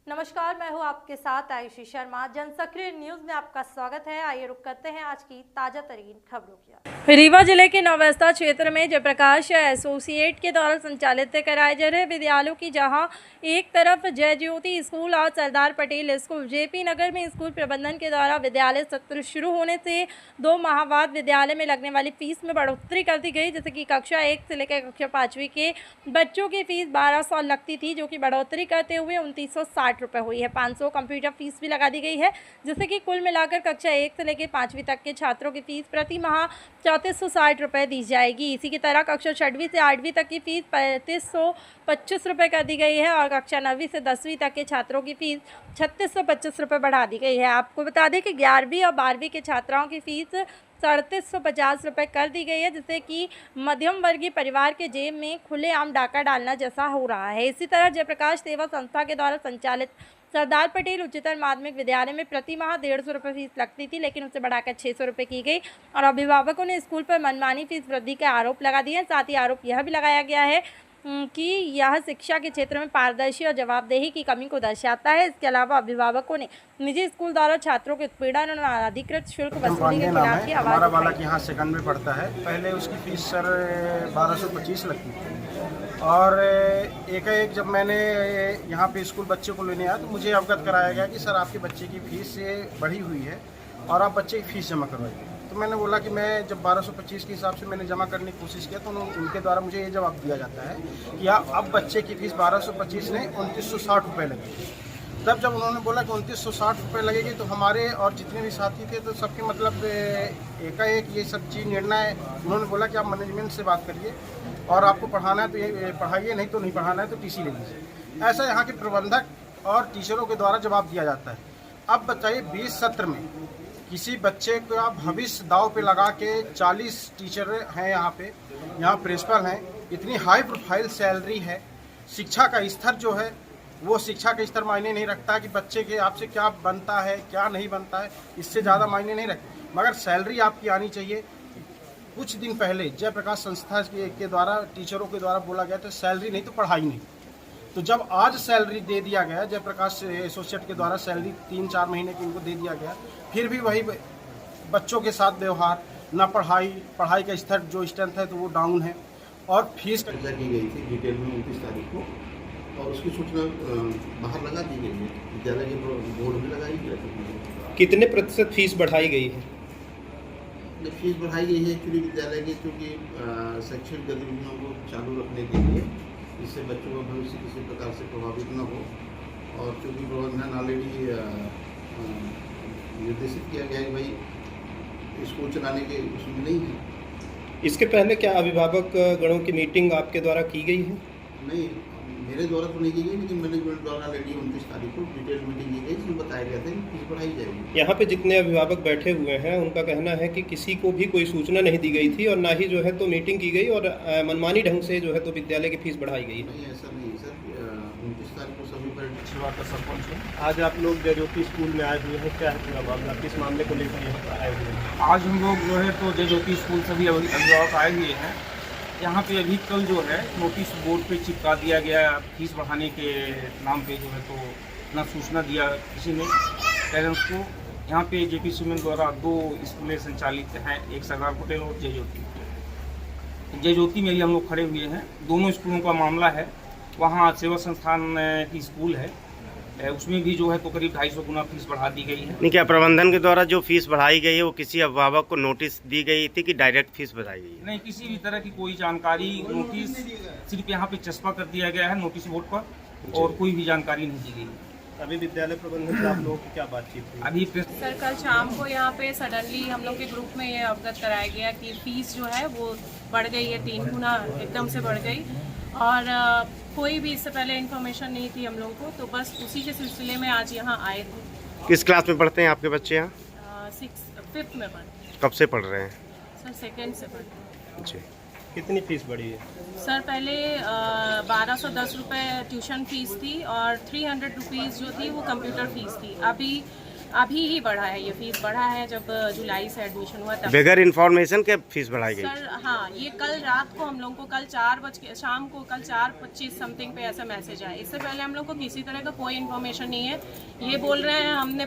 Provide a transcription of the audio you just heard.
नमस्कार, मैं हूं आपके साथ आयुषी शर्मा। जनसक्रिय न्यूज में आपका स्वागत है। आइए रुक करते हैं आज की ताजा तरीन खबरों की। रीवा जिले के नववस्था क्षेत्र में जयप्रकाश एसोसिएट के द्वारा संचालित कराए जा रहे विद्यालयों की, जहां एक तरफ जय ज्योति स्कूल और सरदार पटेल स्कूल जेपी नगर में स्कूल प्रबंधन के द्वारा विद्यालय सत्र शुरू होने से 2 माह बाद विद्यालय में लगने वाली फीस में बढ़ोतरी कर दी गई। जैसे कि कक्षा 1 से लेकर कक्षा 5वीं के बच्चों की फीस 1200 लगती थी, जो कि बढ़ोतरी करते हुए 2960 रुपये हुई है। 500 कंप्यूटर फीस भी लगा दी गई है, जिससे कि कुल मिलाकर कक्षा 1 से लेकर 5वीं तक के छात्रों की फीस प्रति माह 3460 रुपये दी जाएगी। इसी की तरह कक्षा 6वीं से 8वीं तक की फीस 3525 रुपये कर दी गई है और कक्षा 9वीं से 10वीं तक के छात्रों की फीस 3625 रुपये बढ़ा दी गई है। आपको बता दें कि 11वीं और 12वीं के छात्राओं की फीस 3750 रुपये कर दी गई है, जिससे कि मध्यम वर्गीय परिवार के जेब में खुलेआम डाका डालना जैसा हो रहा है। इसी तरह जयप्रकाश सेवा संस्था के द्वारा संचालित सरदार पटेल उच्चतर माध्यमिक विद्यालय में प्रति माह 150 रुपये फीस लगती थी, लेकिन उसे बढ़ाकर 600 रुपये की गई और अभिभावकों ने स्कूल पर मनमानी फीस वृद्धि के आरोप लगा दिए हैं। साथ ही आरोप यह भी लगाया गया है कि यह शिक्षा के क्षेत्र में पारदर्शी और जवाबदेही की कमी को दर्शाता है। इसके अलावा अभिभावकों ने निजी स्कूल द्वारा छात्रों के उत्पीड़न और अनाधिकृत शुल्क वसूली के खिलाफ की आवाज हमारा बालक यहाँ सेकंड में पढ़ता है। पहले उसकी फीस सर 1225 लगती थी और एक जब मैंने यहाँ पे स्कूल बच्चे को लेने आया तो मुझे अवगत कराया गया कि सर आपके बच्चे की फीस बढ़ी हुई है और आप बच्चे की फ़ीस जमा करवाइए। तो मैंने बोला कि मैं जब 1225 के हिसाब से मैंने जमा करने की कोशिश किया तो उनके द्वारा मुझे ये जवाब दिया जाता है कि अब बच्चे की फ़ीस 1225 नहीं 2960 रुपये लगेगी। तब जब उन्होंने बोला कि 2960 रुपये लगेगी तो हमारे और जितने भी साथी थे तो सबके मतलब एकाएक ये सब चीज़ निर्णय उन्होंने बोला कि आप मैनेजमेंट से बात करिए और आपको पढ़ाना है तो ये पढ़ाइए, नहीं तो नहीं पढ़ाना है तो टीसी ले लीजिए। ऐसा यहाँ के प्रबंधक और टीचरों के द्वारा जवाब दिया जाता है। अब बताइए 20 सत्र में किसी बच्चे का भविष्य दाव पे लगा के 40 टीचर हैं यहाँ प्रिंसिपल हैं, इतनी हाई प्रोफाइल सैलरी है। शिक्षा का स्तर जो है वो शिक्षा का स्तर मायने नहीं रखता कि बच्चे के आपसे क्या बनता है क्या नहीं बनता है, इससे ज़्यादा मायने नहीं रखता, मगर सैलरी आपकी आनी चाहिए। कुछ दिन पहले जयप्रकाश संस्था के द्वारा टीचरों के द्वारा बोला गया था सैलरी नहीं तो पढ़ाई नहीं। तो जब आज सैलरी दे दिया गया, जयप्रकाश एसोसिएट के द्वारा सैलरी 3-4 महीने की इनको दे दिया गया, फिर भी वही बच्चों के साथ व्यवहार, ना पढ़ाई का स्तर जो स्ट्रेंथ है तो वो डाउन है और फीस चर्चा की गई थी डिटेल में 29 तारीख को और उसकी सूचना बाहर लगा दी गई है, विद्यालय के बोर्ड में लगाई गई। कितने प्रतिशत फीस बढ़ाई गई है? फीस बढ़ाई गई है एक्चुअली विद्यालय की, क्योंकि शैक्षणिक गतिविधियों को चालू रखने के लिए, इससे बच्चों का भविष्य किसी प्रकार से प्रभावित न हो, और चूँकि प्रबंधन ऑलरेडी निर्देशित किया गया है कि भाई स्कूल चलाने के उसमें नहीं है। इसके पहले क्या अभिभावक गणों की मीटिंग आपके द्वारा की गई है? नहीं, मेरे द्वारा तो नहीं की गई, लेकिन मैनेजमेंट द्वारा ऑलरेडी 29 तारीख को डिटेल मीटिंग की गई जिसमें बताया गया था कि फीस बढ़ाई जाएगी। यहाँ पे जितने अभिभावक बैठे हुए हैं उनका कहना है कि किसी को भी कोई सूचना नहीं दी गई थी और ना ही जो है तो मीटिंग की गई और मनमानी ढंग से जो है तो विद्यालय की फीस बढ़ाई गई। नहीं, ऐसा नहीं है सर। 29 तारीख को सभी पर का सरपंच है। आज आप लोग जय ज्योति स्कूल में आए हुए हैं, क्या है पूरा मामला, किस मामले को लेकर यहाँ आए हुए हैं? आज हम लोग जो है तो जय ज्योति स्कूल सभी अभिभावक आए हुए हैं। यहाँ पे अभी कल जो है नोटिस बोर्ड पे चिपका दिया गया, फीस बढ़ाने के नाम पे जो है तो ना सूचना दिया किसी ने पेरेंट्स को। यहाँ पे जेपी सुमेन द्वारा 2 स्कूलें संचालित हैं, एक सरदार पटेल और जय ज्योति। जय ज्योति में ही हम लोग खड़े हुए हैं, दोनों स्कूलों का मामला है। वहाँ सेवा संस्थान की स्कूल है, उसमें भी जो है तो करीब 250 गुना फीस बढ़ा दी गई है। नहीं, क्या प्रबंधन के द्वारा जो फीस बढ़ाई गई है वो किसी अभिभावक को नोटिस दी गई थी कि डायरेक्ट फीस बढ़ाई गई है? नहीं, किसी भी तरह की कोई जानकारी, नोटिस सिर्फ यहाँ पे चस्पा कर दिया गया है नोटिस बोर्ड पर, और कोई भी जानकारी नहीं दी गई। अभी विद्यालय प्रबंधन से आप लोगों की क्या बातचीत हुई? अभी सर कल शाम को यहाँ पे सडनली हम लोग के ग्रुप में ये अवगत कराया गया कि फीस जो है वो बढ़ गई है, 3 गुना एकदम से बढ़ गई, और कोई भी इससे पहले इन्फॉर्मेशन नहीं थी हम लोगों को, तो बस उसी के सिलसिले में आज यहाँ आए थे। किस क्लास में पढ़ते हैं आपके बच्चे यहाँ? 5th में पढ़ते हैं। कब से पढ़ रहे हैं? सर 2nd से पढ़ते हैं। जी। कितनी फीस बढ़ी है? सर पहले 1210 रुपये ट्यूशन फीस थी और 300 रुपीज़ जो थी वो कंप्यूटर फीस थी। अभी अभी ही बढ़ा है, ये फीस बढ़ा है जब जुलाई से एडमिशन हुआ तब। बगैर इन्फॉर्मेशन के फीस बढ़ाई गई? सर हाँ, ये कल रात को हम लोग को कल 4 बजे शाम को कल 4:25 समथिंग पे ऐसा मैसेज आया। इससे पहले हम लोग को किसी तरह का कोई इन्फॉर्मेशन नहीं है। ये बोल रहे हैं हमने